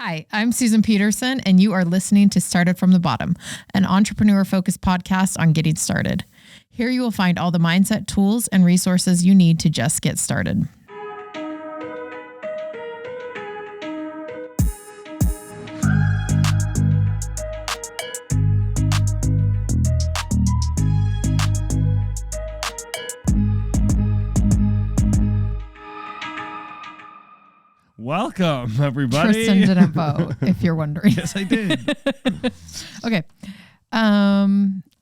Hi, I'm Susan Peterson, and you are listening to Started from the Bottom, an entrepreneur-focused podcast on getting started. Here you will find all the mindset tools and resources you need to just get started. Welcome, everybody. Tristen didn't vote, if you're wondering. Yes, I did. Okay.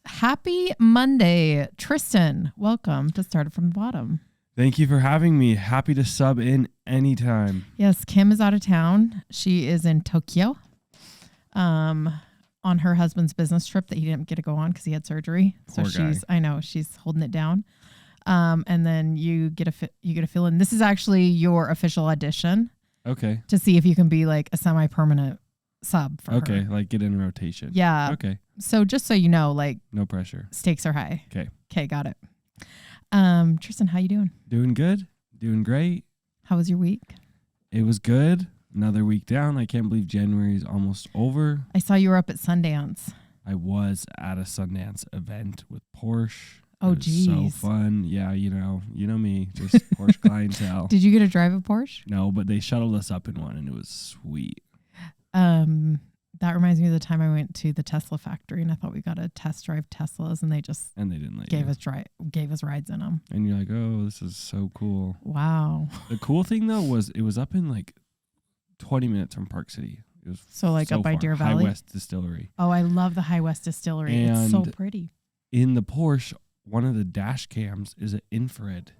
Happy Monday, Tristen. Welcome to Started from the Bottom. Thank you for having me. Happy to sub in anytime. Yes, Kim is out of town. She is in Tokyo on her husband's business trip that he didn't get to go on because he had surgery. Poor guy. I know, she's holding it down. And then you get a fill in. This is actually your official audition. Okay. To see if you can be like a semi-permanent sub for her. Okay, like get in rotation. Yeah. Okay. So just so you know, like No pressure. stakes are high. Okay. Okay, got it. Tristen, how you doing? Doing good. Doing great. How was your week? It was good. Another week down. I can't believe January is almost over. I saw you were up at Sundance. I was at a Sundance event with Porsche. Oh, It was geez. so fun. Yeah, you know me, just Porsche clientele. Did you get to drive a Porsche? No, but they shuttled us up in one and it was sweet. That reminds me of the time I went to the Tesla factory and I thought we got to test drive Teslas and they just And they didn't let gave you. gave us rides in them. And you're like, oh, this is so cool. Wow. The cool thing though was it was up in like 20 minutes from Park City. It was So like up by far. Deer High Valley? West Distillery. Oh, I love the High West Distillery. It's so And pretty. In the Porsche, one of the dash cams is an infrared.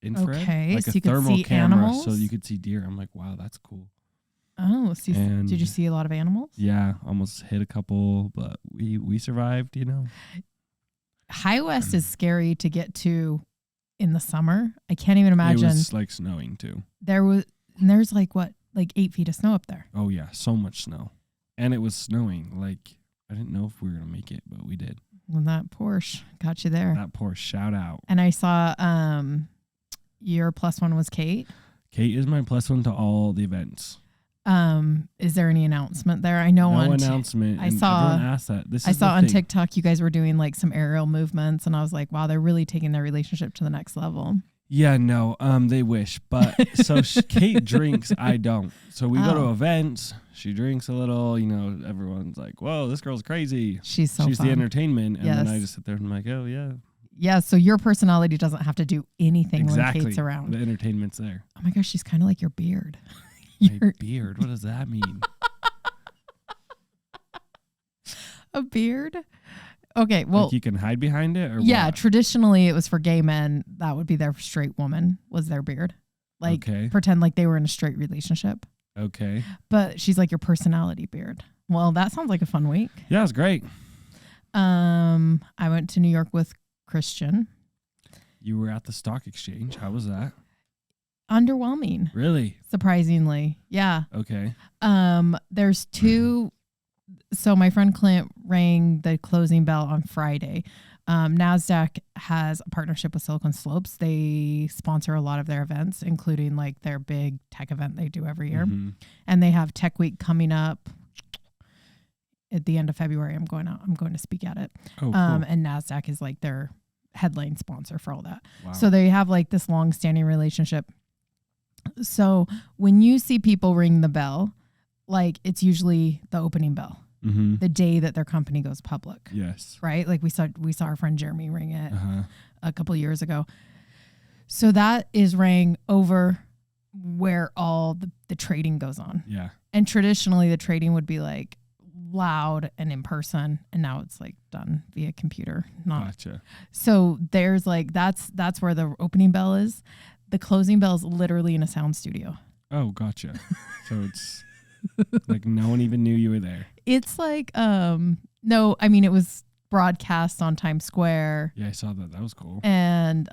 Okay, like so a you could thermal see camera, animals? so you could see deer. I'm like, wow, that's cool. Oh, so And- did you see a lot of animals? Yeah, almost hit a couple, but we survived. High West is scary to get to in the summer. I can't even imagine. It was like snowing too. There's like 8 feet of snow up there. Oh yeah, so much snow, and it was snowing. Like I didn't know if we were gonna make it, but we did. Well, that Porsche got you there. That Porsche, shout out. And I saw your plus one was Kate. Kate is my plus one to all the events. Is there any announcement there? I know No announcement. I and saw- everyone asked that. I saw on TikTok you guys were doing like some aerial movements and I was like, wow, they're really taking their relationship to the next level. Yeah, no, they wish. But so Kate drinks, I don't. So we go to Oh. events. She drinks a little. Everyone's like, "Whoa, this girl's crazy." She's so She's fun. the entertainment, and then I Yes. just sit there and I'm like, "Oh yeah, Yeah, so your personality doesn't have to do anything exactly." when Kate's around. The entertainment's there. Oh my gosh, she's kind of like your beard. My beard. What does that mean? A beard? Okay, well, Like you can hide behind it, or yeah, what? traditionally it was for gay men. That would be their straight woman was their beard. Like Okay. pretend like they were in a straight relationship. Okay. But she's like your personality beard. Well, that sounds like a fun week. Yeah, it's great. I went to New York with Christian. You were at the stock exchange. How was that? Underwhelming, Really? surprisingly. Yeah. Okay. There's two. So my friend Clint rang the closing bell on Friday. NASDAQ has a partnership with Silicon Slopes. They sponsor a lot of their events, including like their big tech event they do every year. Mhm. And they have Tech Week coming up at the end of February. I'm going to speak at it. Oh, cool. And NASDAQ is like their headline sponsor for all that. Wow. So they have like this long standing relationship. So when you see people ring the bell, like it's usually the opening bell, Mm-hmm. the day that their company goes public, Yes. right? Like we saw our friend Jeremy ring it Uh-huh. a couple years ago. So that is rang over where all the trading goes on. Yeah. And traditionally the trading would be like loud and in person, and now it's like done via computer. Gotcha. So there's like that's where the opening bell is. The closing bell is literally in a sound studio. Oh, gotcha. So it's like no one even knew you were there. It's like no, I mean it was broadcast on Times Square, Yeah, I saw that. That was cool. and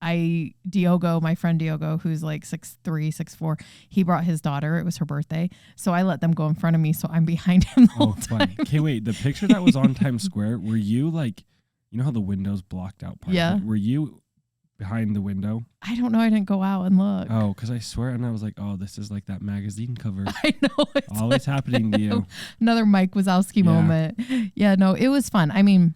my friend Diogo, who's like 6'3", 6'4", he brought his daughter. It was her birthday. So I let them go in front of me. So I'm behind him the whole fun. time. Okay, wait. The picture that was on Times Square, were you like, you know how the windows blocked out part? Yeah. Were you behind the window? I don't know. I didn't go out and look. Oh, because I swear, and I was like, oh, this is like that magazine cover. I know. It's Always happening to you. Another Mike Wazowski moment. Yeah, no, it was fun. I mean,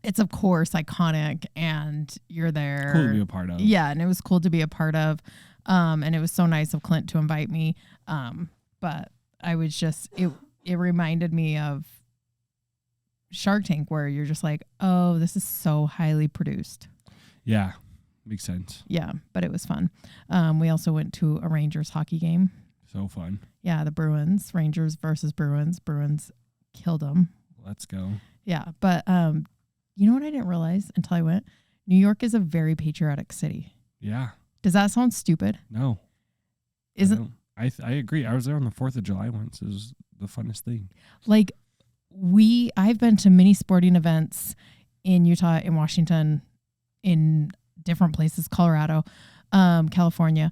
it's of course iconic, and you're there. Cool to be a part of. Yeah, and it was cool to be a part of. And it was so nice of Clint to invite me. But I was just, it reminded me of Shark Tank, where you're just like, oh, this is so highly produced. Yeah, makes sense. Yeah, but it was fun. We also went to a Rangers hockey game. So fun. Yeah, the Bruins, Rangers versus Bruins. Bruins killed them. Let's go. Yeah, but you know what I didn't realize until I went? New York is a very patriotic city. Yeah. Does that sound stupid? No. Isn't I agree. I was there on the 4th of July once. It was the funnest thing. like I've been to many sporting events in Utah, in Washington, in different places, Colorado, California.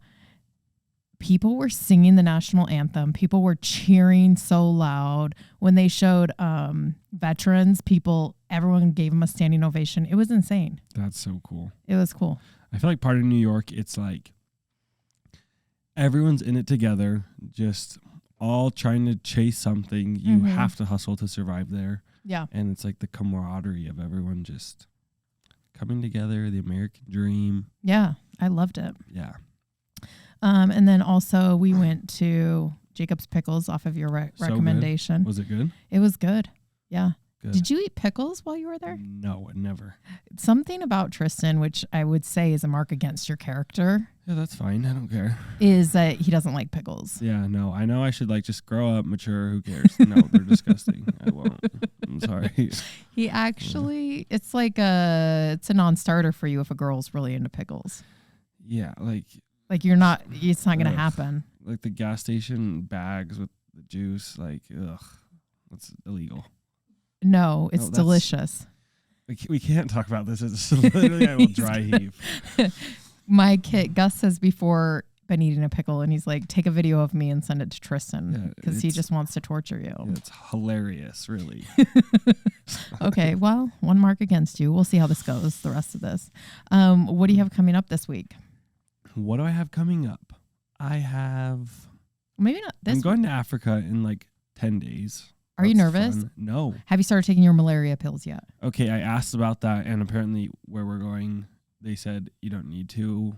People were singing the national anthem. People were cheering so loud when they showed veterans. Everyone gave them a standing ovation. It was insane. That's so cool. It was cool. I feel like part of New York, it's like everyone's in it together, just all trying to chase something. You have to hustle to survive there. Yeah. And it's like the camaraderie of everyone just coming together, the American dream. Yeah, I loved it. Yeah. And then also we went to Jacob's Pickles off of your recommendation. Was it good? It was good. Yeah. Good. Did you eat pickles while you were there? No, never. Something about Tristen, which I would say is a mark against your character, Yeah, that's fine. I don't care. is that he doesn't like pickles. Yeah, no. I know I should like just grow up, mature. Who cares? No, they're disgusting. I won't. I'm sorry. He actually, it's like it's a non-starter for you if a girl's really into pickles. Yeah, like You're not, it's not going to happen. like the gas station bags with the juice. Like, ugh, that's illegal. No, it's No, that's- delicious. We can't talk about this. It's literally I will dry heave. My kid, Gus, has before been eating a pickle, and he's like, take a video of me and send it to Tristen because he just wants to torture you. Yeah, it's hilarious, really. Okay, well, one mark against you. We'll see how this goes, the rest of this. What do you have coming up this week? What do I have coming up? I have... Maybe not this I'm week. going to Africa in like 10 days. Are you That's nervous? fun. No. Have you started taking your malaria pills yet? Okay, I asked about that, and apparently where we're going, they said you don't need to,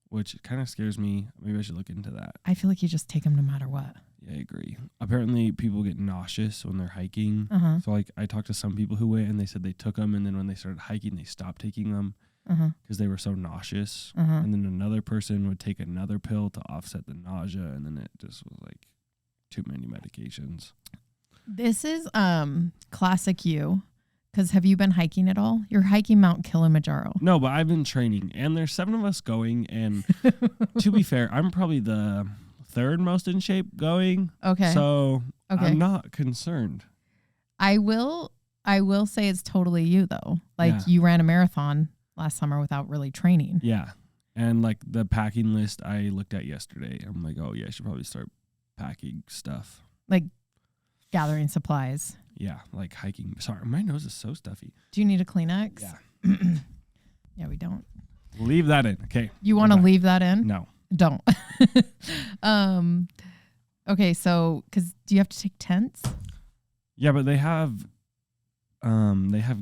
which kind of scares me. Maybe I should look into that. I feel like you just take them no matter what. Yeah, I agree. Apparently people get nauseous when they're hiking. Uh-huh. So like I talked to some people who went, and they said they took them, and then when they started hiking, they stopped taking them because they were so nauseous. And then another person would take another pill to offset the nausea, and then it just was like too many medications. This is classic you, because have you been hiking at all? You're hiking Mount Kilimanjaro. No, but I've been training, and there's 7 of us going, and to be fair, I'm probably the 3rd most in shape going. Okay. So I'm not concerned. I will say it's totally you though. Like you ran a marathon last summer without really training. Yeah. And like the packing list I looked at yesterday, I'm like, oh yeah, I should probably start packing stuff. Like gathering supplies. Yeah, like hiking. Sorry, my nose is so stuffy. Do you need a Kleenex? Yeah. Yeah, we don't. Leave that in. Okay. You want to leave that in? No. Don't. Okay, so because do you have to take tents? Yeah, but they have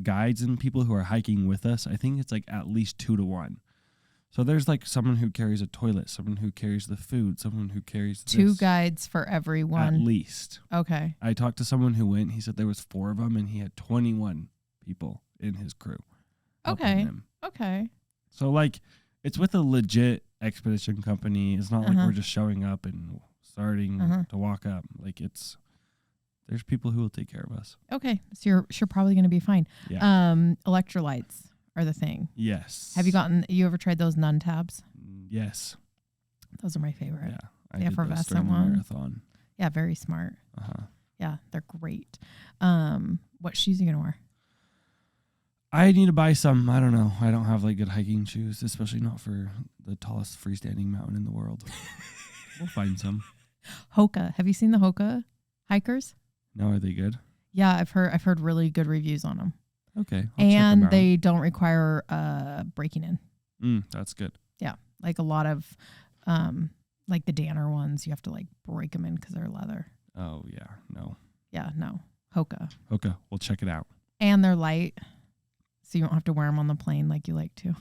guides and people who are hiking with us. I think it's like at least 2 to 1. So there's like someone who carries a toilet, someone who carries the food, someone who carries 2 this. guides for everyone. At least. Okay. I talked to someone who went. He said there was 4 of them, and he had 21 people in his crew. Okay. Him. Okay. So like, it's with a legit expedition company. It's not like we're just showing up and starting to walk up. Like there's people who will take care of us. Okay. So you're probably going to be fine. Yeah. Electrolytes are the thing. Yes. Have you ever tried those Nun tabs? Yes. Those are my favorite. Yeah. I The did those effervescent during the one. marathon. Yeah, very smart. Uh-huh. Yeah, they're great. What shoes are you going to wear? I need to buy some. I don't know. I don't have like good hiking shoes, especially not for the tallest freestanding mountain in the world. We'll find some. Hoka. Have you seen the Hoka hikers? No, are they good? Yeah, I've heard really good reviews on them. Okay. I'll check 'em And out. they don't require breaking in. That's good. Yeah. Like a lot of, like the Danner ones, you have to like break them in because they're leather. Oh, yeah. No. Yeah, no. Hoka. Okay. We'll check it out. And they're light, so you don't have to wear them on the plane like you like to.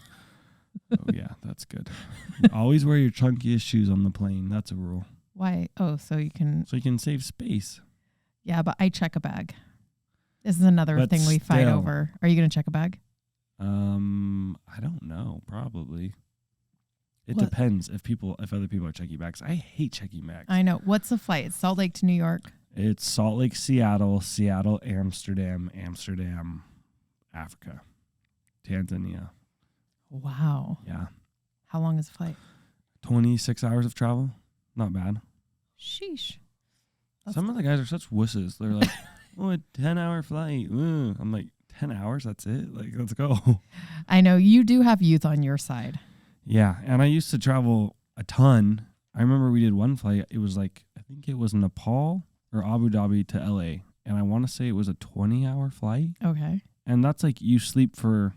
Oh, yeah. That's good. Always wear your chunkiest shoes on the plane. That's a rule. Why? Oh, so you can save space. Yeah, but I check a bag. This is another But thing we fight still. over. Are you going to check a bag? I don't know. Probably. It What? depends if other people are checking bags. I hate checking bags. I know. What's the flight? It's Salt Lake to New York. It's Salt Lake, Seattle, Amsterdam, Africa, Tanzania. Wow. Yeah. How long is the flight? 26 hours of travel. Not bad. Sheesh. Some of the guys are such wusses. They're like, oh, a 10-hour flight. Ugh. I'm like, 10 hours? That's it? Like, let's go. I know. You do have youth on your side. Yeah. And I used to travel a ton. I remember we did one flight. It was like, I think it was Nepal or Abu Dhabi to LA. And I want to say it was a 20-hour flight. Okay. And that's like you sleep for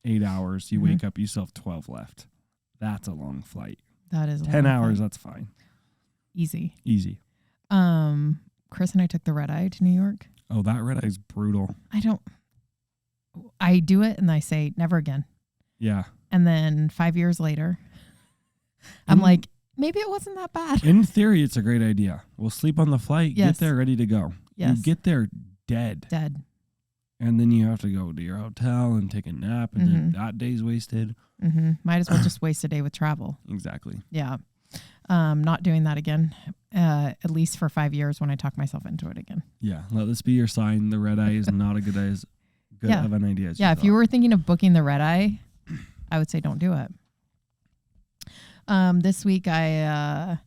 8 hours. You wake up, you still have 12 left. That's a long flight. That is a 10 long hours, flight. that's fine. Easy. Chris and I took the red eye to New York. Oh, that red eye is brutal. I do it and I say never again. Yeah. And then 5 years later, I'm like, maybe it wasn't that bad. In theory, it's a great idea. We'll sleep on the flight, Yes. get there ready to go. Yes. You get there dead. And then you have to go to your hotel and take a nap, and then that day's wasted. Might as well just waste a day with travel. Exactly. Yeah. Not doing that again, at least for 5 years when I talk myself into it again. Yeah. Let this be your sign. The red eye is not a good of an idea as if you were thinking of booking the red eye, I would say don't do it. This week I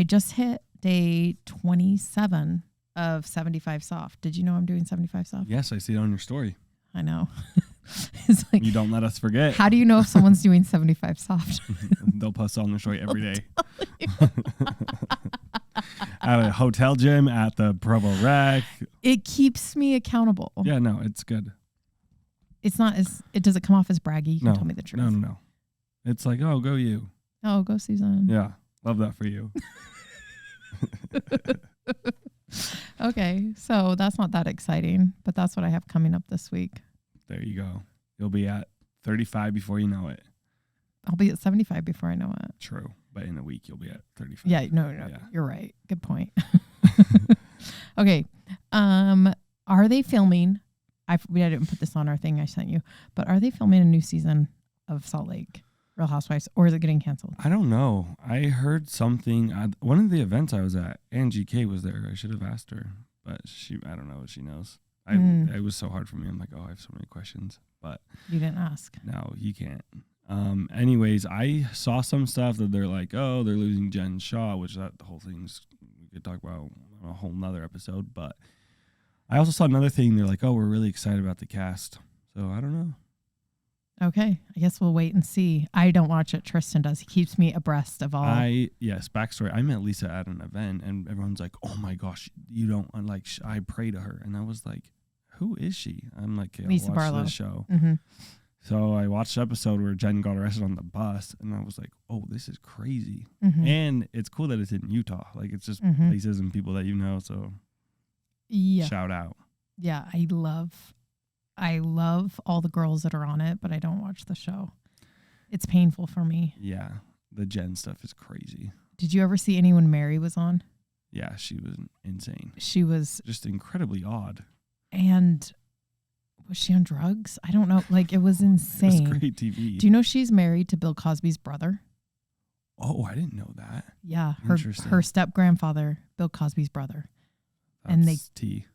just hit day 27 of 75 soft. Did you know I'm doing 75 soft? Yes, I see it on your story. I know. It's like, You don't let us forget. how do you know if someone's doing 75 soft? They'll post on the story every day. At a hotel gym, at the Provo Rec. It keeps me accountable. Yeah, no, it's good. It's not as, it doesn't come off as braggy. You can tell me the truth. No. It's like, oh, go you. Oh, go Susan. Yeah, love that for you. Okay, so that's not that exciting, but that's what I have coming up this week. There you go. You'll be at 35 before you know it. I'll be at 75 before I know it. True, but in a week you'll be at 35. Yeah, no, Yeah. You're right. Good point. Okay, are they filming? I didn't put this on our thing I sent you, but are they filming a new season of Salt Lake Real Housewives, or is it getting canceled? I don't know. I heard something. One of the events I was at, Angie K was there. I should have asked her, but I don't know what she knows. It was so hard for me. I'm like, oh, I have so many questions, but You didn't ask. no, you can't. Anyways, I saw some stuff that they're like, oh, they're losing Jen Shaw, which the whole thing's, we could talk about on a whole nother episode. But I also saw another thing. They're like, oh, we're really excited about the cast. So I don't know. Okay, I guess we'll wait and see. I don't watch it. Tristan does. He keeps me abreast of all. Backstory. I met Lisa at an event, and everyone's like, "Oh my gosh, you don't like." I pray to her, and I was like, "Who is she?" I'm like, okay, Lisa I'll watch Barlow. this show. Mm-hmm. So I watched the episode where Jen got arrested on the bus, and I was like, "Oh, this is crazy." Mm-hmm. And it's cool that it's in Utah. Like it's just places and people that you know. So shout out. Yeah, I love all the girls that are on it, but I don't watch the show. It's painful for me. Yeah, the Jen stuff is crazy. Did you ever see any when Mary was on? Yeah, she was insane. She was just incredibly odd. And was she on drugs? I don't know. Like, it was insane. It was great TV. Do you know she's married to Bill Cosby's brother? Oh, I didn't know that. Yeah, her step grandfather, Bill Cosby's brother. That's T.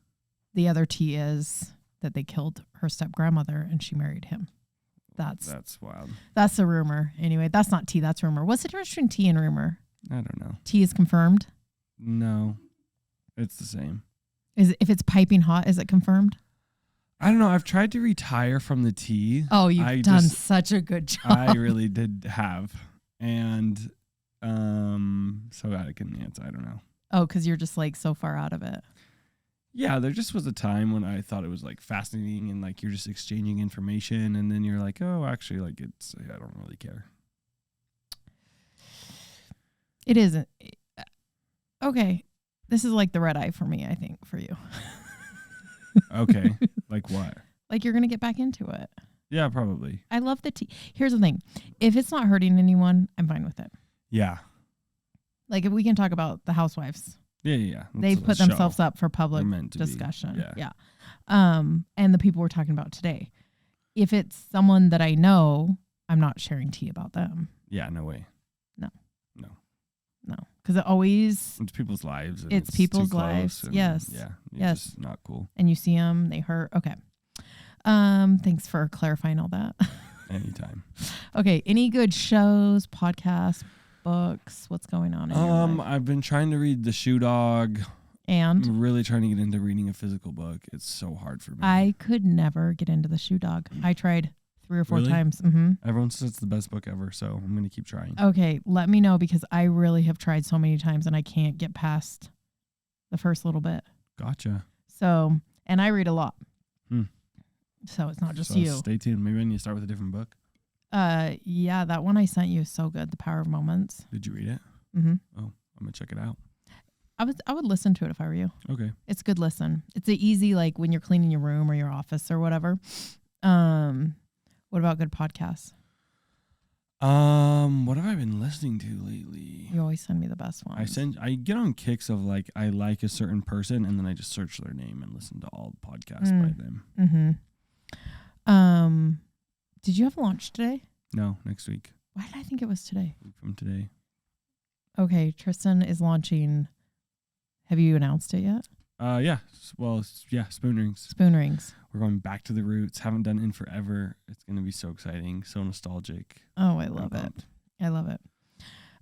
The other T is that they killed her step grandmother and she married him. That's wild. That's a rumor. Anyway, that's not T. That's rumor. What's the difference between T and rumor? I don't know. T is confirmed. No, it's the same. If it's piping hot, is it confirmed? I don't know. I've tried to retire from the tea. Oh, you've done such a good job. I really did have. And so I can answer. I don't know. Oh, because you're just like so far out of it. Yeah, there just was a time when I thought it was like fascinating and like you're just exchanging information, and then you're like, oh, actually, like I don't really care. It isn't. Okay. This is like the red eye for me, I think, for you. Okay. Like what? Like you're going to get back into it. Yeah, probably. I love the tea. Here's the thing. If it's not hurting anyone, I'm fine with it. Yeah. Like if we can talk about the housewives. Yeah. They put themselves up for public discussion. Yeah. And the people we're talking about today. If it's someone that I know, I'm not sharing tea about them. Yeah, no way. No. Because it always... It's people's lives. It's people's lives. Yes. Yeah. Yes. Just not cool. And you see them, they hurt. Okay. Thanks for clarifying all that. Anytime. Okay. Any good shows, podcasts, books? What's going on in your life? I've been trying to read The Shoe Dog. And? I'm really trying to get into reading a physical book. It's so hard for me. I could never get into The Shoe Dog. I tried 3 or 4 times. Mm-hmm. Everyone says it's the best book ever, so I'm going to keep trying. Okay, let me know because I really have tried so many times and I can't get past the first little bit. Gotcha. So, and I read a lot. So it's not just you. Stay tuned. Maybe I need to start with a different book. Yeah, that one I sent you is so good. The Power of Moments. Did you read it? Mm-hmm. Oh, I'm going to check it out. I would listen to it if I were you. Okay. It's a good listen. It's an easy, like when you're cleaning your room or your office or whatever. What about good podcasts? What have I been listening to lately? You always send me the best ones. I get on kicks of like I like a certain person and then I just search their name and listen to all the podcasts by them. Mm-hmm. Did you have lunch today? No, next week. Why did I think it was today? Week from today. Okay, Tristen is launching. Have you announced it yet? Yeah. Well, yeah, spoon rings. Spoon rings. We're going back to the roots. Haven't done it in forever. It's going to be so exciting, so nostalgic. Oh, I love it. I love it.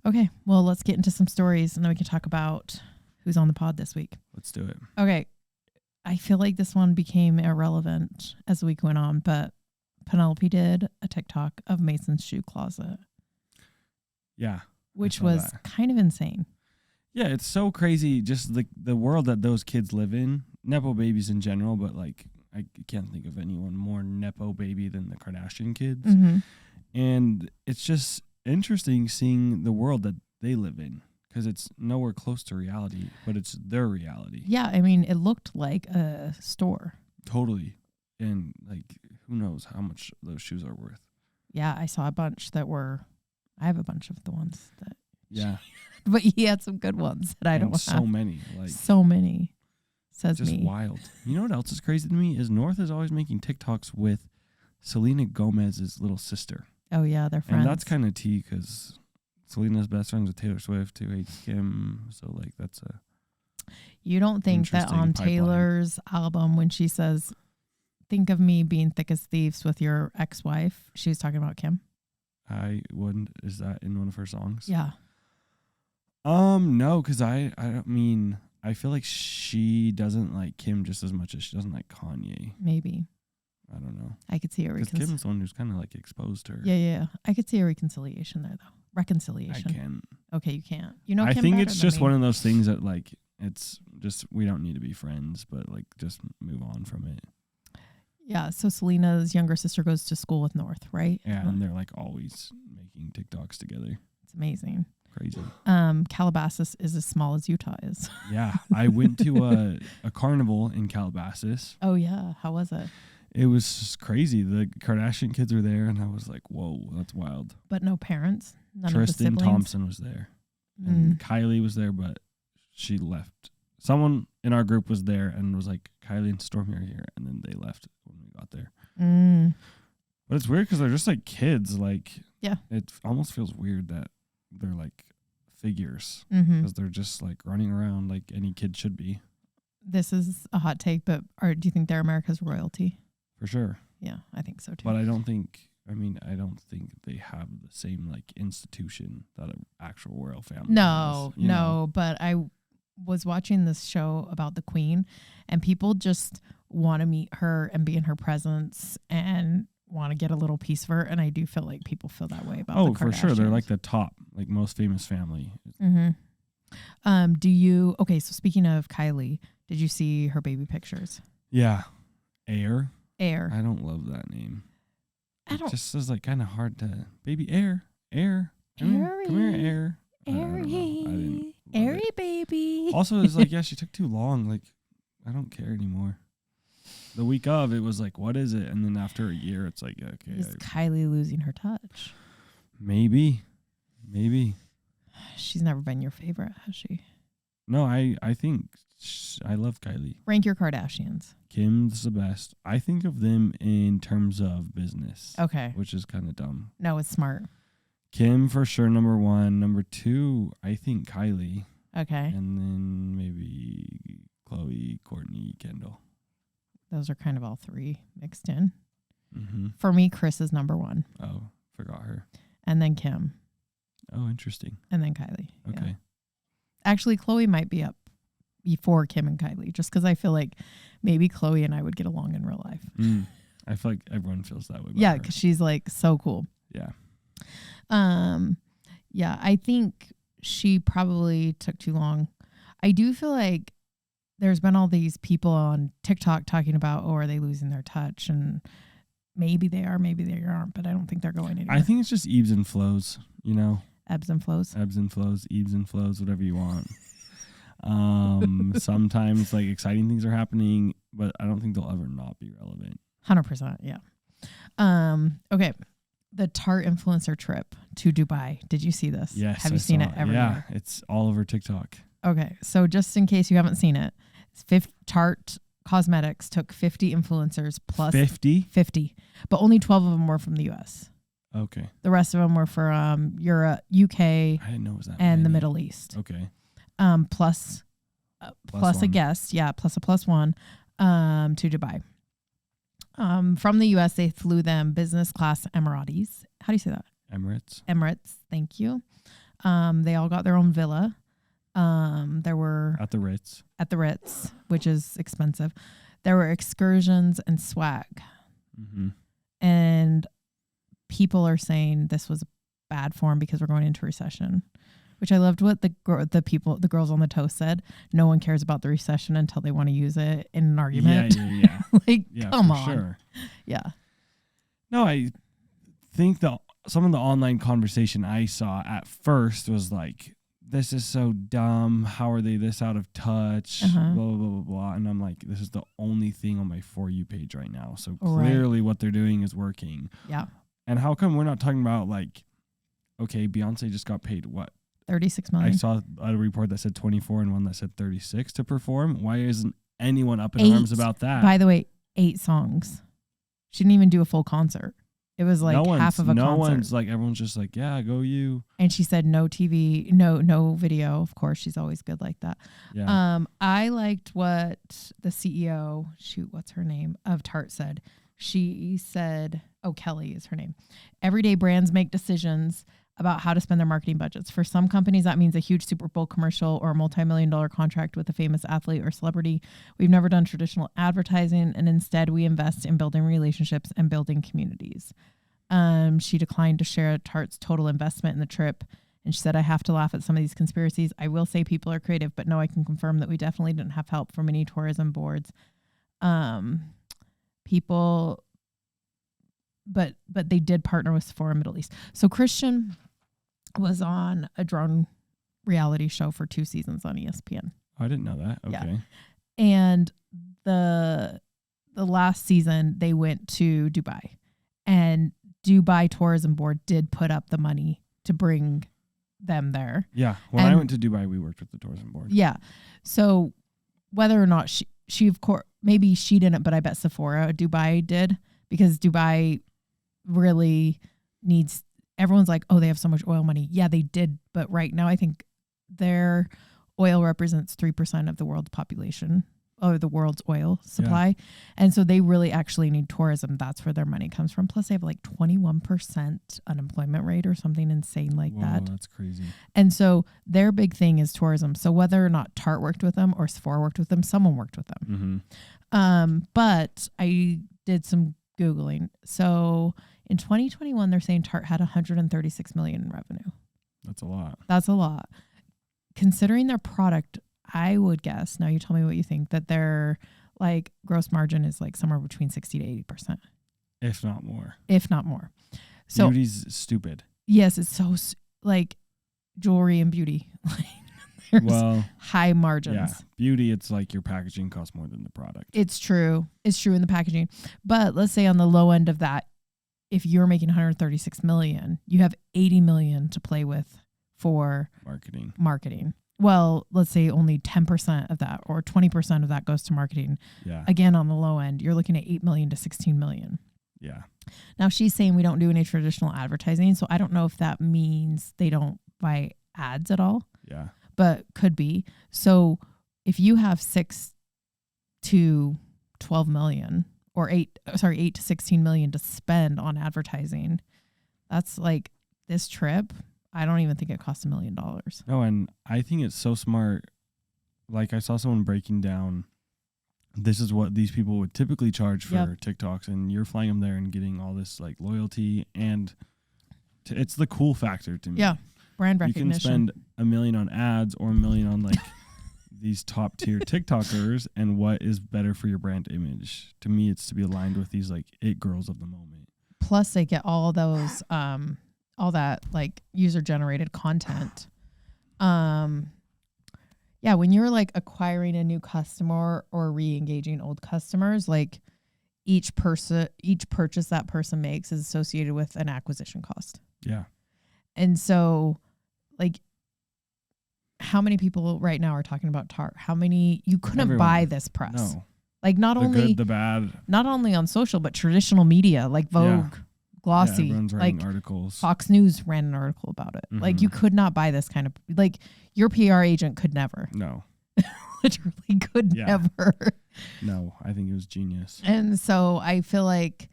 Okay, well, let's get into some stories, and then we can talk about who's on the pod this week. Let's do it. Okay. I feel like this one became irrelevant as the week went on, but Penelope did a TikTok of Mason's shoe closet. Yeah. Which was kind of insane. Yeah, it's so crazy, just the world that those kids live in. Nepo babies in general, but like I can't think of anyone more Nepo baby than the Kardashian kids. Mm-hmm. And it's just interesting seeing the world that they live in because it's nowhere close to reality, but it's their reality. Yeah, I mean, it looked like a store. Totally. And like, who knows how much those shoes are worth. Yeah, I saw a bunch that were, I have a bunch of the ones that. Yeah. But he had some good ones that I don't have. So many. So many, says just me. Just wild. You know what else is crazy to me is North is always making TikToks with Selena Gomez's little sister. Oh, yeah, they're friends. And that's kind of tea because Selena's best friends with Taylor Swift, who hates Kim. So, like, that's a... You don't think that on pipeline. Taylor's album, when she says, think of me being thick as thieves with your ex-wife, she was talking about Kim? I wouldn't. Is that in one of her songs? Yeah. No, because I mean, I feel like she doesn't like Kim just as much as she doesn't like Kanye. Maybe. I don't know. I could see a reconciliation. Because Kim's the one who's kind of like exposed her. Yeah. I could see a reconciliation there, though. Reconciliation. I can't. Okay, you can't. You know, I Kim think it's just one of those things that like it's just we don't need to be friends, but like just move on from it. Yeah. So Selena's younger sister goes to school with North, right? Yeah, and they're like always making TikToks together. It's amazing. Crazy. Calabasas is as small as Utah is. Yeah, I went to a carnival in Calabasas. Oh yeah, how was it? It was just crazy. The Kardashian kids were there, and I was like, "Whoa, that's wild." But no parents. None Tristen of the siblings. Thompson was there, and Kylie was there, but she left. Someone in our group was there and was like, "Kylie and Stormy are here," and then they left when we got there. But it's weird because they're just like kids. Like, yeah, it almost feels weird that they're like figures because they're just like running around like any kid should be. This is a hot take, but do you think they're America's royalty? For sure. Yeah, I think so too. But I don't think they have the same like institution that an actual royal family has. No, but I was watching this show about the Queen and people just want to meet her and be in her presence and want to get a little piece of her, and I do feel like people feel that way about the Kardashians. For sure. They're like the top, like most famous family. Okay, so speaking of Kylie, did you see her baby pictures? Yeah. Air. Air. I don't love that name. I don't. It just is like kind of hard to. Baby Air. Come here, Air. Airy. I didn't love Airy it. baby. Also, it's like, yeah, she took too long. Like, I don't care anymore. The week of, it was like, what is it? And then after a year, it's like, okay. Is Kylie losing her touch? Maybe. She's never been your favorite, has she? No, I think I love Kylie. Rank your Kardashians. Kim's the best. I think of them in terms of business. Okay. Which is kind of dumb. No, it's smart. Kim for sure, number 1. Number 2, I think Kylie. Okay. And then maybe Chloe, Courtney, Kendall. Those are kind of all 3 mixed in. Mm-hmm. For me, Chris is number 1. Oh, forgot her. And then Kim. Oh, interesting. And then Kylie. Okay. Yeah. Actually, Chloe might be up before Kim and Kylie, just because I feel like maybe Chloe and I would get along in real life. I feel like everyone feels that way. Yeah, because she's like so cool. Yeah. Yeah, I think she probably took too long. I do feel like there's been all these people on TikTok talking about, are they losing their touch? And maybe they are, maybe they aren't, but I don't think they're going anywhere. I think it's just ebbs and flows, Ebbs and flows. Ebbs and flows, ebbs and flows, whatever you want. Sometimes like exciting things are happening, but I don't think they'll ever not be relevant. 100%. Yeah. Okay. The Tarte influencer trip to Dubai. Did you see this? Yes. Have you seen it everywhere? Yeah, it's all over TikTok. Okay. So just in case you haven't seen it, Tarte Cosmetics took 50 influencers plus 50, but only 12 of them were from the US. Okay. The rest of them were from Europe, UK, I didn't know it was that and many. the Middle East. Okay. Plus a guest, plus a +1 to Dubai. From the US, they flew them business class Emiratis. How do you say that? Emirates. Thank you. They all got their own villa. There were at the Ritz, which is expensive. There were excursions and swag. Mm-hmm. And people are saying this was bad form because we're going into recession, which I loved what the girls on the toast said. No one cares about the recession until they want to use it in an argument. Yeah. Like, yeah, come for on. Sure. Yeah. No, I think some of the online conversation I saw at first was like, this is so dumb. How are they this out of touch? Blah, blah, blah, blah, blah. And I'm like, this is the only thing on my For You page right now. So clearly what they're doing is working. Yeah. And how come we're not talking about like, okay, Beyonce just got paid what? 36 million. I saw a report that said 24 and one that said 36 to perform. Why isn't anyone up in arms about that? By the way, 8 songs. She didn't even do a full concert. It was like half of a concert. No one's like, everyone's just like, yeah, go you. And she said no TV, no video. Of course, she's always good like that. Yeah. I liked what the CEO, what's her name, of Tarte said. She said, Kelly is her name. Everyday brands make decisions about how to spend their marketing budgets. For some companies, that means a huge Super Bowl commercial or a multi-million-dollar contract with a famous athlete or celebrity. We've never done traditional advertising, and instead we invest in building relationships and building communities. She declined to share Tarte's total investment in the trip, and she said, I have to laugh at some of these conspiracies. I will say people are creative, but no, I can confirm that we definitely didn't have help from any tourism boards. But they did partner with Sephora Middle East. So Christian was on a drone reality show for 2 seasons on ESPN. I didn't know that. Okay. Yeah. And the last season they went to Dubai, and Dubai Tourism Board did put up the money to bring them there. Yeah. When I went to Dubai, we worked with the tourism board. Yeah. So whether or not she of course, maybe she didn't, but I bet Sephora Dubai did, because Dubai really needs, everyone's like, oh, they have so much oil money. Yeah, they did. But right now, I think their oil represents 3% of the world's population, or the world's oil supply. Yeah. And so they really actually need tourism. That's where their money comes from. Plus they have like 21% unemployment rate or something insane like that. That's crazy. And so their big thing is tourism. So whether or not Tarte worked with them or Sephora worked with them, someone worked with them. Mm-hmm. But I did some Googling. So in 2021, they're saying Tarte had $136 million in revenue. That's a lot. That's a lot. considering their product, I would guess, now you tell me what you think, that their like gross margin is like somewhere between 60 to 80%. If not more. If not more. So beauty's stupid. Yes, it's so like jewelry and beauty. There's high margins. Yeah, beauty, it's like your packaging costs more than the product. It's true. It's true in the packaging. But let's say on the low end of that, if you're making 136 million, you have 80 million to play with for marketing. Well, let's say only 10% of that or 20% of that goes to marketing. Yeah. Again, on the low end, you're looking at 8 million to 16 million. Yeah. Now she's saying we don't do any traditional advertising. So I don't know if that means they don't buy ads at all. Yeah. But could be. So if you have 6 to 12 million or 8 to 16 million to spend on advertising, that's like this trip. I don't even think it cost $1 million. No, and I think it's so smart. Like I saw someone breaking down, this is what these people would typically charge for TikToks, and you're flying them there and getting all this like loyalty, and it's the cool factor to me. Yeah, brand recognition. You can spend $1 million on ads or $1 million on like these top tier TikTokers, and what is better for your brand image? To me, it's to be aligned with these like it girls of the moment. Plus, they get all those all that like user generated content. Yeah, when you're like acquiring a new customer or re-engaging old customers, like each purchase that person makes is associated with an acquisition cost. Yeah. And so like how many people right now are talking about Tarte? How many you couldn't buy this press? No. Like not only the good, the bad. Not only on social, but traditional media like Vogue. Glossy, like articles. Fox News ran an article about it. Mm-hmm. Like you could not buy this kind of, like your PR agent could never. No. Literally could never. No, I think it was genius. And so I feel like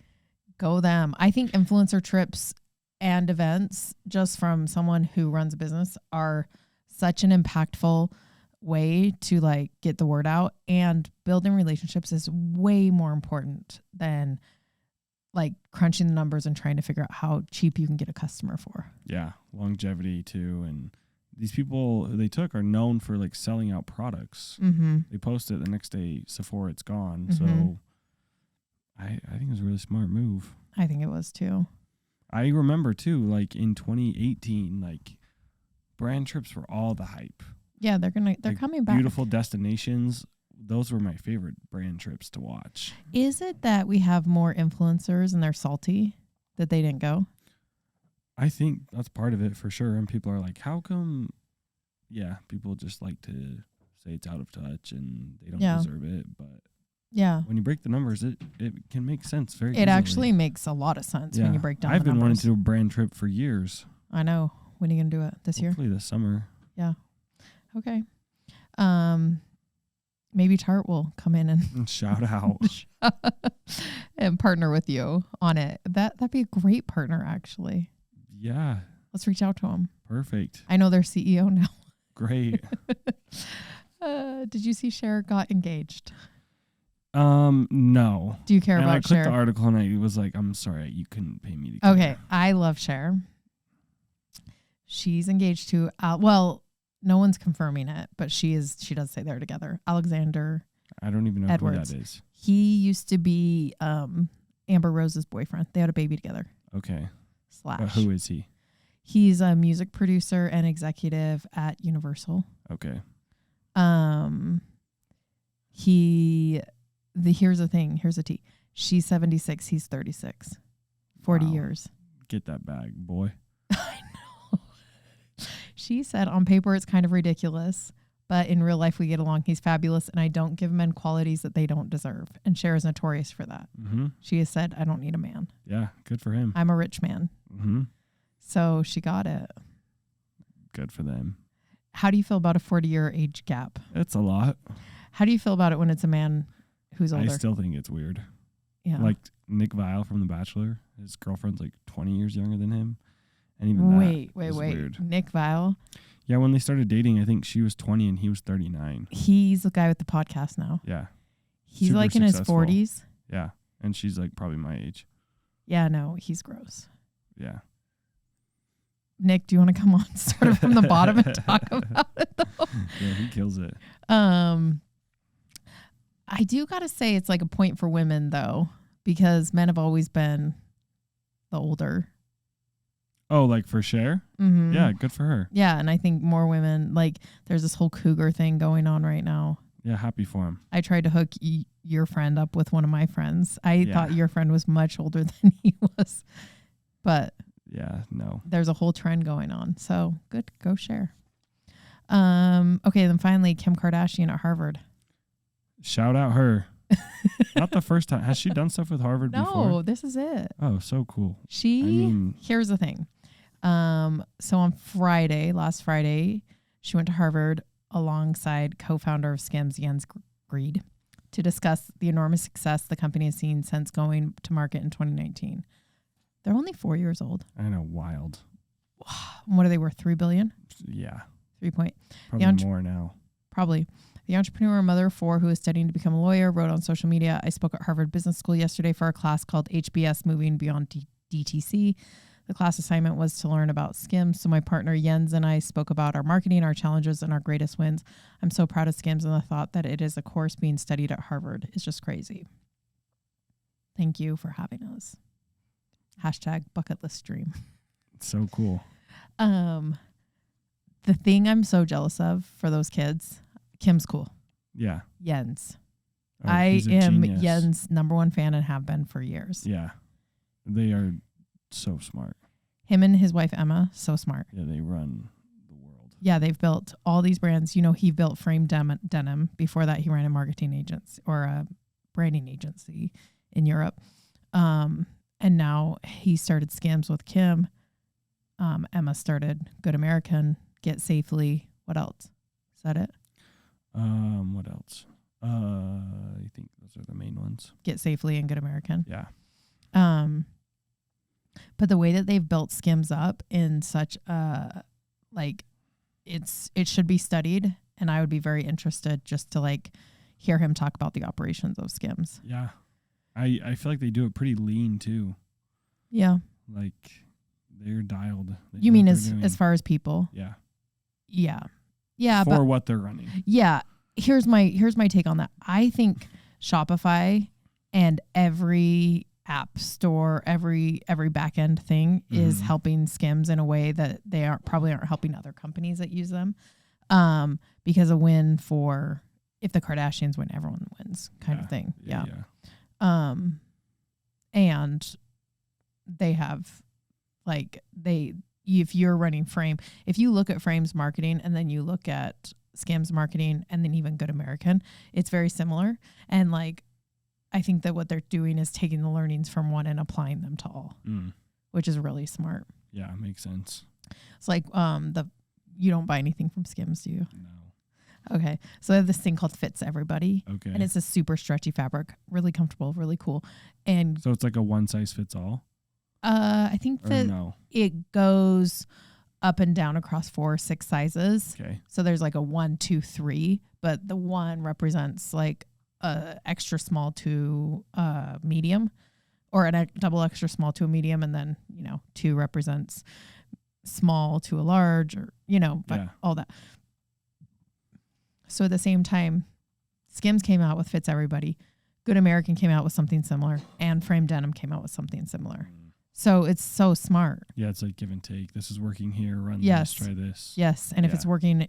go them. I think influencer trips and events, just from someone who runs a business, are such an impactful way to like get the word out, and building relationships is way more important than like crunching the numbers and trying to figure out how cheap you can get a customer for. Yeah. Longevity too. And these people they took are known for like selling out products. Mm-hmm. They post it the next day, Sephora, it's gone. Mm-hmm. So I think it was a really smart move. I think it was too. I remember too, like in 2018, like brand trips were all the hype. Yeah, they're like coming back. Beautiful destinations. Those were my favorite brand trips to watch. Is it that we have more influencers and they're salty that they didn't go? I think that's part of it for sure. And people are like, how come? Yeah, people just like to say it's out of touch and they don't deserve it. But when you break the numbers, it can make sense very easily. It actually makes a lot of sense when you break down the numbers. I've been wanting to do a brand trip for years. I know. When are you going to do it? This year? Hopefully this summer. Yeah. Okay. Maybe Tarte will come in and shout out and partner with you on it. That'd be a great partner, actually. Yeah. Let's reach out to him. Perfect. I know their CEO now. Great. Did you see Cher got engaged? No. Do you care about Cher? I clicked the article and I was like, I'm sorry, you couldn't pay me to care. Okay. I love Cher. She's engaged to, no one's confirming it, but she does say they're together. Alexander I don't even know Edwards. who that is. He used to be Amber Rose's boyfriend. They had a baby together. Okay. / But who is he? He's a music producer and executive at Universal. Okay. Here's the thing. Here's the tea. She's 76. He's 36. 40 years. Get that bag, boy. I know. She said on paper it's kind of ridiculous, but in real life we get along. He's fabulous, and I don't give men qualities that they don't deserve. And Cher is notorious for that. Mm-hmm. She has said, I don't need a man. Yeah, good for him. I'm a rich man. Mm-hmm. So she got it. Good for them. How do you feel about a 40-year age gap? It's a lot. How do you feel about it when it's a man who's older? I still think it's weird. Yeah. Like Nick Viall from The Bachelor. His girlfriend's like 20 years younger than him. And even wait. Weird. Nick Viall? Yeah, when they started dating, I think she was 20 and he was 39. He's the guy with the podcast now. Yeah. He's super like in successful. His 40s. Yeah. And she's like probably my age. Yeah, no, he's gross. Yeah. Nick, do you want to come on, start from the bottom and talk about it though? Yeah, he kills it. I do gotta say it's like a point for women though, because men have always been the older. Oh, like for Cher? Mm-hmm. Yeah, good for her. Yeah, and I think more women, like there's this whole cougar thing going on right now. Yeah, happy for him. I tried to hook your friend up with one of my friends. I thought your friend was much older than he was, but yeah, no. There's a whole trend going on. So good, go Cher. Okay, then finally Kim Kardashian at Harvard. Shout out her. Not the first time. Has she done stuff with Harvard before? No, this is it. Oh, so cool. Here's the thing. So on last Friday, she went to Harvard alongside co-founder of Skims, Jens Greed, to discuss the enormous success the company has seen since going to market in 2019. They're only 4 years old. I know, wild. What are they worth? $3 billion? Yeah. 3 point. Probably more now. Probably. The entrepreneur and mother of four who is studying to become a lawyer wrote on social media, I spoke at Harvard Business School yesterday for a class called HBS Moving Beyond DTC. The class assignment was to learn about Skims. So my partner Jens and I spoke about our marketing, our challenges, and our greatest wins. I'm so proud of Skims, and the thought that it is a course being studied at Harvard is just crazy. Thank you for having us. #bucket list dream. It's so cool. The thing I'm so jealous of for those kids, Kim's cool. Yeah. Jens. Oh, I am genius. Jens' #1 fan and have been for years. Yeah. They are so smart. Him and his wife, Emma, so smart. Yeah, they run the world. Yeah, they've built all these brands. You know, he built Frame Denim. Before that, he ran a marketing agency or a branding agency in Europe. And now he started Skims with Kim. Emma started Good American, Get Safely. What else? Is that it? What else? I think those are the main ones. Get Safely and Good American. Yeah. But the way that they've built Skims up in such it should be studied, and I would be very interested just to hear him talk about the operations of Skims. Yeah. I feel like they do it pretty lean too. Yeah. Like they're dialed. You mean as far as people? Yeah. Yeah. Yeah. For what they're running. Yeah. Here's my take on that. I think Shopify and every app store, every back end thing is helping Skims in a way that they probably aren't helping other companies that use them. Because a win for if the Kardashians win, everyone wins kind of thing. Yeah. And they have if you're running Frame, if you look at Frame's marketing and then you look at Skims marketing and then even Good American, it's very similar. And I think that what they're doing is taking the learnings from one and applying them to all, which is really smart. Yeah, makes sense. It's like you don't buy anything from Skims, do you? No. Okay. So they have this thing called Fits Everybody. Okay. And it's a super stretchy fabric, really comfortable, really cool. And so it's like a one size fits all? I think that it goes up and down across 4 or 6 sizes. Okay. So there's a 1, 2, 3, but the 1 represents extra small to medium, or a double extra small to a medium, and then 2 represents small to a large, or all that. So at the same time, Skims came out with Fits Everybody, Good American came out with something similar, and Frame Denim came out with something similar. So it's so smart. Yeah, it's like give and take. This is working here. Run this. Try this. Yes, and if it's working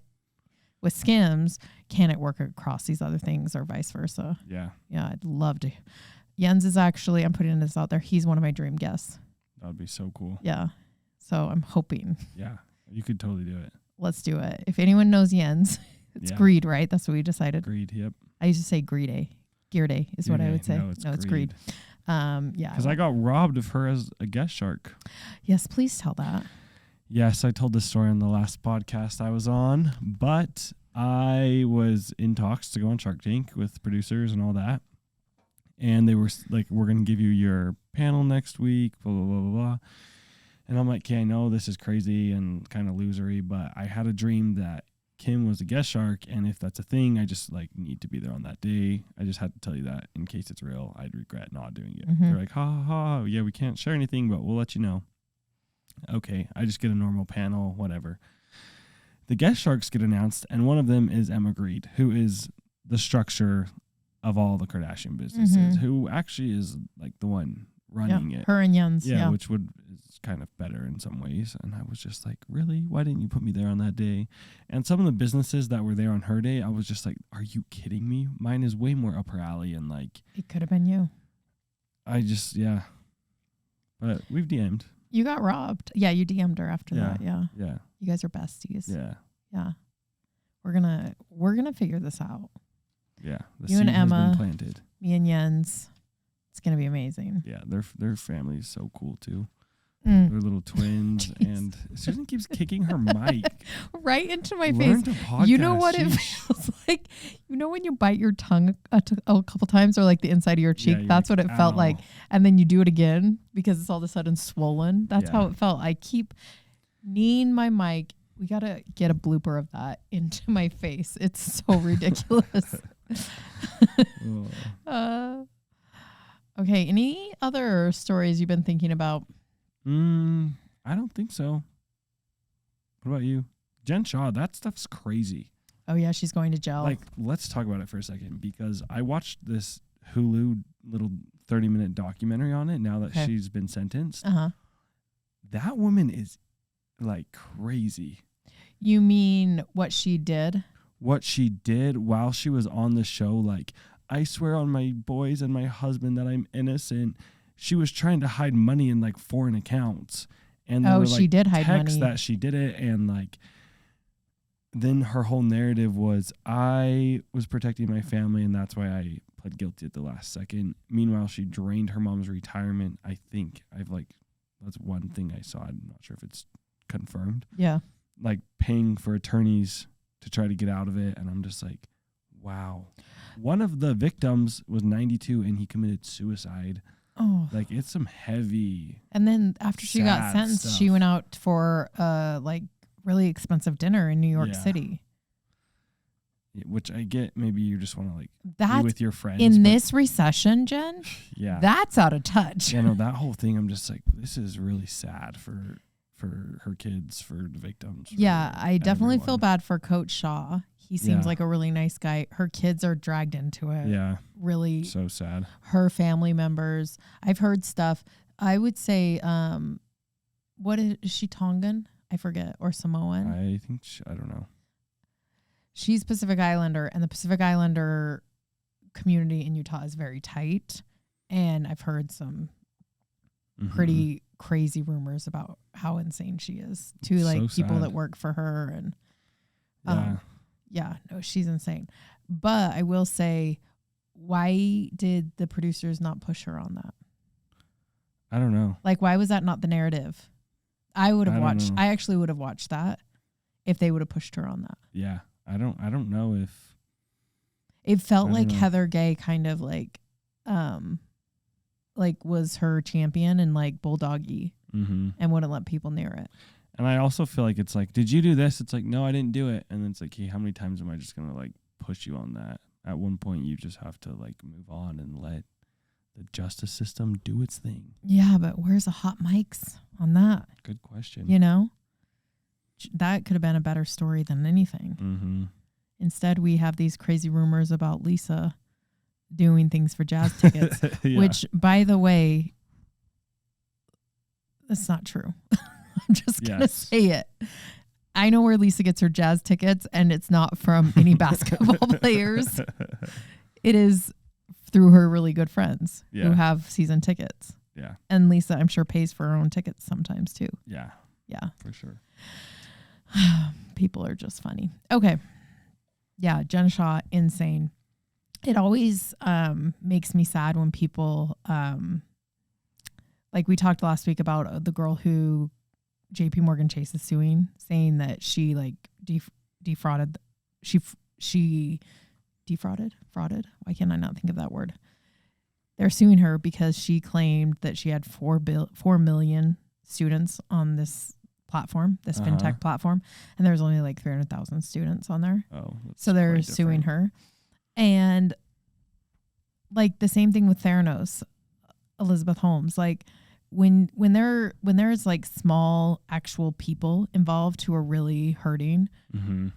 with Skims, can it work across these other things or vice versa? Yeah. Yeah, I'd love to. Jens is actually, I'm putting this out there, he's one of my dream guests. That would be so cool. Yeah. So I'm hoping. Yeah, you could totally do it. Let's do it. If anyone knows Jens, it's Greed, right? That's what we decided. Greed, yep. I used to say Greed Day. Gear Day is what I would say. No, it's Greed. Yeah. Because I got robbed of her as a guest shark. Yes, please tell that. Yes, I told this story on the last podcast I was on, but I was in talks to go on Shark Tank with producers and all that. And they were like, we're going to give you your panel next week, blah, blah, blah, blah, blah. And I'm like, okay, I know this is crazy and kind of losery, but I had a dream that Kim was a guest shark, and if that's a thing, I just need to be there on that day. I just had to tell you that in case it's real. I'd regret not doing it. They're like, ha ha ha, yeah, we can't share anything, but we'll let you know. Okay, I just get a normal panel, whatever. The guest sharks get announced, and one of them is Emma Grede, who is the structure of all the Kardashian businesses, who actually is like the one running it. Her and Jens. Yeah, which is kind of better in some ways. And I was just like, really? Why didn't you put me there on that day? And some of the businesses that were there on her day, I was just like, are you kidding me? Mine is way more upper alley and like. It could have been you. Yeah. But we've DM'd. You got robbed. Yeah, you DM'd her after that. Yeah. Yeah. You guys are besties. Yeah. Yeah. We're gonna figure this out. Yeah. The you seed and Emma, has been planted. Me and Jens. It's gonna be amazing. Yeah, their family is so cool too. They're little twins, and Susan keeps kicking her mic right into my face. You know what it feels like? You know when you bite your tongue a couple times, or like the inside of your cheek? Yeah, that's what it felt like. And then you do it again because it's all of a sudden swollen. That's how it felt. I keep kneeing my mic. We got to get a blooper of that into my face. It's so ridiculous. Okay. Any other stories you've been thinking about? I don't think so. What about you? Jen Shaw, that stuff's crazy. Oh, yeah. She's going to jail. Like, let's talk about it for a second, because I watched this Hulu little 30-minute documentary on it now that she's been sentenced. That woman is like crazy. You mean what she did? What she did while she was on the show, like, I swear on my boys and my husband that I'm innocent. She was trying to hide money in like foreign accounts. And there were, like, she did hide money. That she did it. And like, then her whole narrative was, I was protecting my family and that's why I pled guilty at the last second. Meanwhile, she drained her mom's retirement. I think that's one thing I saw. I'm not sure if it's confirmed. Yeah. Like paying for attorneys to try to get out of it. And I'm just like, wow. One of the victims was 92 and he committed suicide. Oh, like it's some heavy. And then after she got sentenced, she went out for like really expensive dinner in New York City. Yeah, which I get. Maybe you just want to like be with your friends in this recession, Jen. Yeah, that's out of touch. You know that whole thing. I'm just like, this is really sad for her kids, for the victims. Yeah, I definitely feel bad for Coach Shaw. He seems like a really nice guy. Her kids are dragged into it. Yeah. Really. So sad. Her family members. I've heard stuff. I would say, what is she, Tongan? I forget. Or Samoan? I think, I don't know. She's Pacific Islander, and the Pacific Islander community in Utah is very tight. And I've heard some pretty crazy rumors about how insane she is to like people that work for her. And yeah, no, she's insane. But I will say, why did the producers not push her on that? I don't know. Like, why was that not the narrative? I actually would have watched that if they would have pushed her on that. Yeah. I don't know if it felt like Heather Gay kind of like was her champion and like bulldoggy and wouldn't let people near it. And I also feel like it's like, did you do this? It's like, no, I didn't do it. And then it's like, hey, how many times am I just going to like push you on that? At one point, you just have to like move on and let the justice system do its thing. Yeah, but where's the hot mics on that? Good question. You know, that could have been a better story than anything. Instead, we have these crazy rumors about Lisa doing things for jazz tickets, which, by the way, that's not true. I'm just going to say it. I know where Lisa gets her jazz tickets, and it's not from any basketball players. It is through her really good friends who have season tickets. Yeah. And Lisa, I'm sure, pays for her own tickets sometimes too. Yeah. Yeah. For sure. People are just funny. Okay. Yeah. Jen Shaw, insane. It always makes me sad when people, like we talked last week about the girl who JP Morgan Chase is suing, saying that she like defrauded. She defrauded? Frauded? Why can't I not think of that word? They're suing her because she claimed that she had 4 million students on this platform, this fintech platform, and there's only like 300,000 students on there. Oh, so they're suing her. And like the same thing with Theranos, Elizabeth Holmes. Like when there's like small actual people involved who are really hurting, Mm-hmm.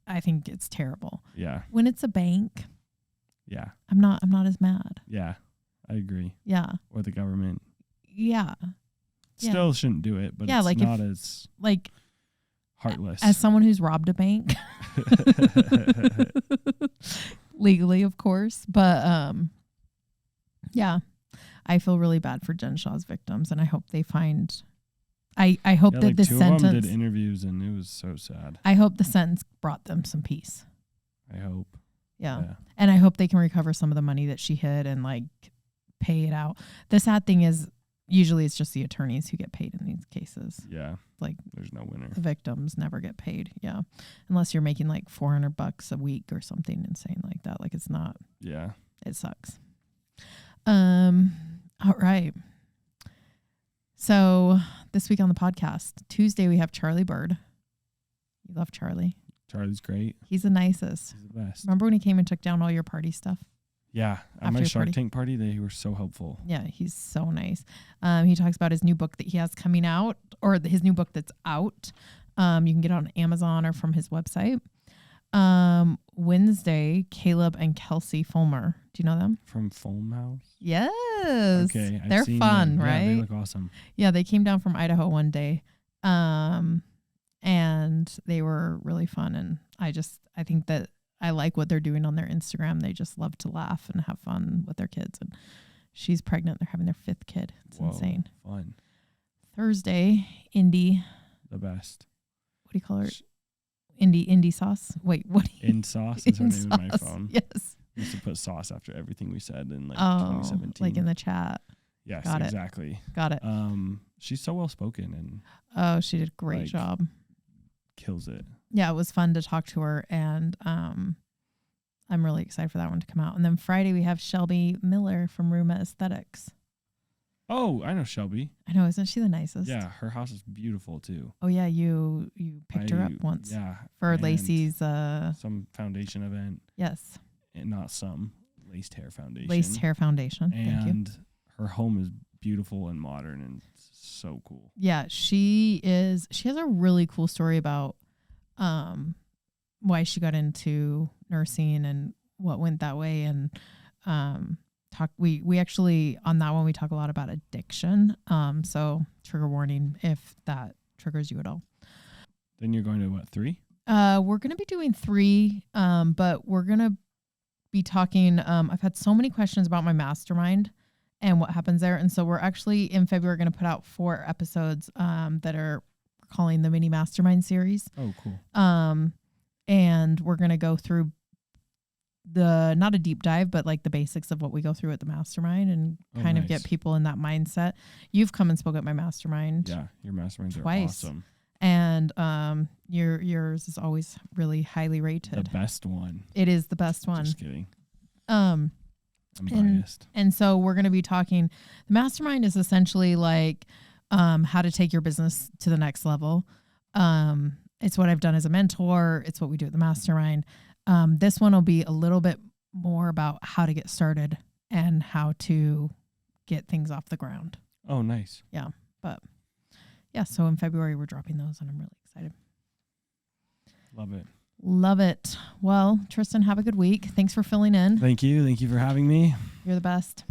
I think it's terrible. Yeah. When it's a bank, Yeah. I'm not as mad. Yeah. I agree. Yeah. Or the government. Yeah. Still shouldn't do it, but yeah, it's like not as like heartless. as someone who's robbed a bank. Legally, of course. But yeah. I feel really bad for Jen Shaw's victims, and I hope they find I hope that this two sentence of them did interviews, and it was so sad. I hope the sentence brought them some peace. I hope. Yeah. And I hope they can recover some of the money that she hid and like pay it out. The sad thing is usually it's just the attorneys who get paid in these cases. Yeah. Like there's no winner. The victims never get paid. Yeah. Unless you're making like $400 a week or something insane like that. Like it's not. Yeah. It sucks. All right. So this week on the podcast, Tuesday, we have Charlie Bird. You love Charlie. Charlie's great. He's the nicest. He's the best. Remember when he came and took down all your party stuff? Yeah. At my Shark Tank party, they were so helpful. Yeah, he's so nice. He talks about his new book that he has coming out, or his new book that's out. You can get it on Amazon or from his website. Wednesday, Caleb and Kelsey Fulmer. Do you know them? From Foam House? Yes. Okay. They're fun, them. right? Yeah, they look awesome. Yeah, they came down from Idaho one day. And they were really fun. And I think that I like what they're doing on their Instagram. They just love to laugh and have fun with their kids. And she's pregnant. They're having their 5th kid. It's insane. Fun. Thursday, Indy. The best. What do you call her? Indy sauce. Wait, what? In sauce is her name in my phone. Yes. We used to put sauce after everything we said in like 2017. Like in the chat. Yes, Got exactly. Got it. She's so well spoken and she did a great job. Kills it. Yeah, it was fun to talk to her, and I'm really excited for that one to come out. And then Friday we have Shelby Miller from Ruma Aesthetics. Oh, I know Shelby. I know, isn't she the nicest? Yeah, her house is beautiful too. Oh yeah, you picked her up once. Yeah. For Lacey's some foundation event. Yes. And not some laced hair foundation. Laced hair foundation. And thank you. her home is beautiful and modern and so cool. Yeah, she has a really cool story about why she got into nursing and what went that way, and we actually on that one we talk a lot about addiction. So trigger warning if that triggers you at all. Then you're going to what, 3? We're gonna be doing 3, but we're gonna be talking. I've had so many questions about my mastermind and what happens there, and so we're actually in February going to put out 4 episodes that are calling the mini mastermind series. Oh, cool. And we're going to go through not a deep dive, but like the basics of what we go through at the mastermind and kind of get people in that mindset. You've come and spoke at my mastermind. Yeah, your masterminds twice. Are awesome. And yours is always really highly rated. The best one. It is the best one. Just kidding. I'm biased. And so we're going to be talking. The mastermind is essentially like how to take your business to the next level. It's what I've done as a mentor. It's what we do at the mastermind. This one will be a little bit more about how to get started and how to get things off the ground. Oh, nice. Yeah. But yeah, so in February we're dropping those and I'm really excited. Love it. Love it. Well, Tristen, have a good week. Thanks for filling in. Thank you. Thank you for having me. You're the best.